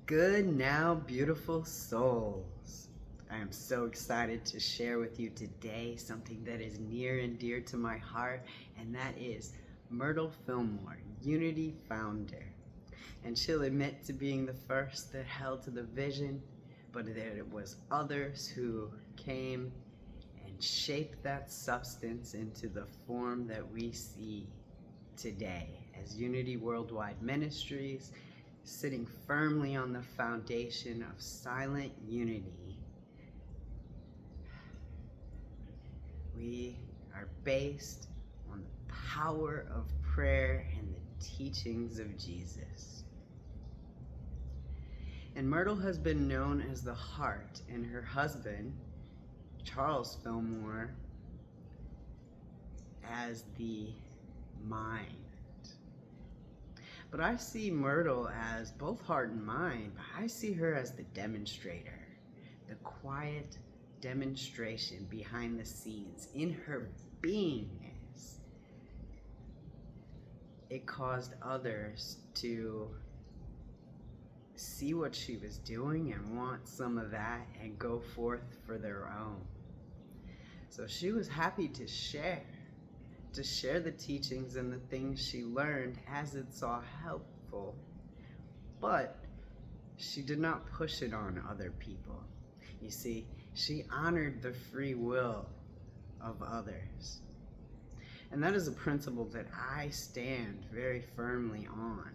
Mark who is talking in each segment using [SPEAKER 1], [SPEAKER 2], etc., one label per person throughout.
[SPEAKER 1] Good now, beautiful souls. I am so excited to share with you today something that is near and dear to my heart, and that is Myrtle Fillmore, Unity founder. And she'll admit to being the first that held to the vision, but that it was others who came and shaped that substance into the form that we see today as Unity Worldwide Ministries, sitting firmly on the foundation of silent unity. We are based on the power of prayer and the teachings of Jesus. And Myrtle has been known as the heart, and her husband, Charles Fillmore, as the mind. But I see Myrtle as both heart and mind, but I see her as the demonstrator, the quiet demonstration behind the scenes in her beingness. It caused others to see what she was doing and want some of that and go forth for their own. So she was happy to share the teachings and the things she learned as it saw helpful, but she did not push it on other people. You see, she honored the free will of others. And that is a principle that I stand very firmly on.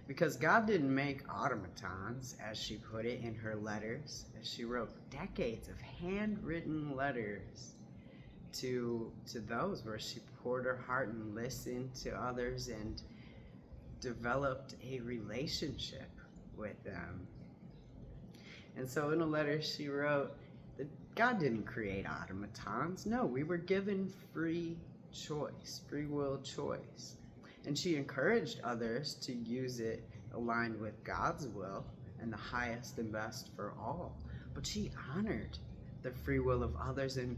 [SPEAKER 1] Because God didn't make automatons, as she put it in her letters, as she wrote decades of handwritten letters to those where she poured her heart and listened to others and developed a relationship with them. And so in a letter she wrote that God didn't create automatons. No, we were given free choice, free will choice. And she encouraged others to use it aligned with God's will and the highest and best for all. But she honored the free will of others and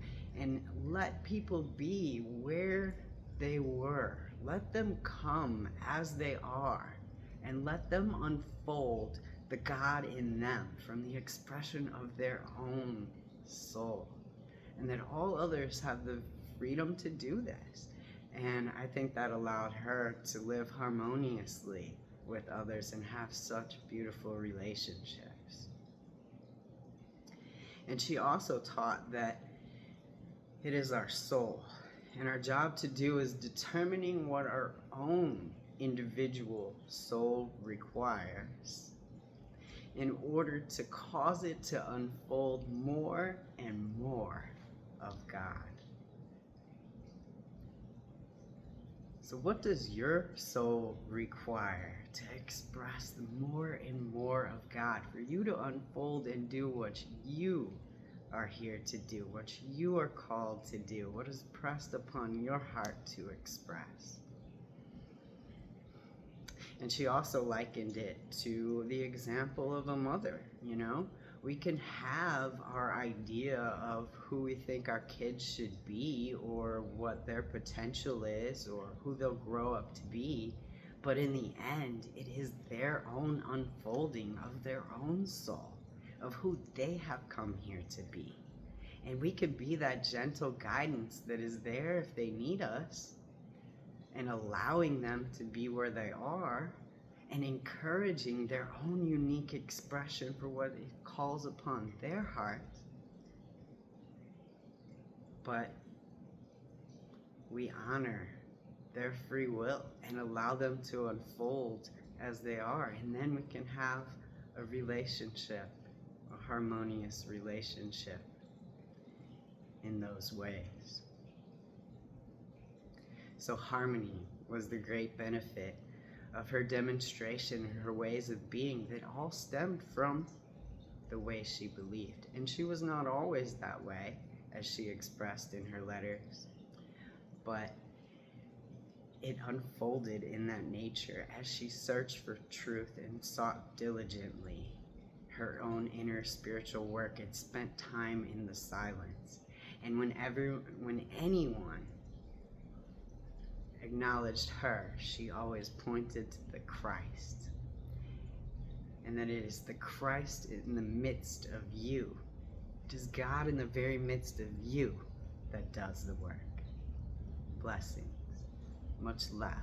[SPEAKER 1] let people be where they were. Let them come as they are and let them unfold the God in them from the expression of their own soul. And that all others have the freedom to do this. And I think that allowed her to live harmoniously with others and have such beautiful relationships. And she also taught that it is our soul, and our job to do is determining what our own individual soul requires in order to cause it to unfold more and more of God. So what does your soul require to express more and more of God, for you to unfold and do what you are here to do, what you are called to do, what is pressed upon your heart to express? And she also likened it to the example of a mother, We can have our idea of who we think our kids should be or what their potential is or who they'll grow up to be, but in the end, it is their own unfolding of their own soul, of who they have come here to be. And we can be that gentle guidance that is there if they need us, and allowing them to be where they are, and encouraging their own unique expression for what it calls upon their heart. But we honor their free will and allow them to unfold as they are, and then we can have a relationship, a harmonious relationship in those ways. So harmony was the great benefit of her demonstration and her ways of being that all stemmed from the way she believed. And she was not always that way, as she expressed in her letters, but it unfolded in that nature as she searched for truth and sought diligently her own inner spiritual work and spent time in the silence. And when anyone acknowledged her, she always pointed to the Christ. and that it is the Christ in the midst of you. It is God in the very midst of you that does the work. Blessings. Much love.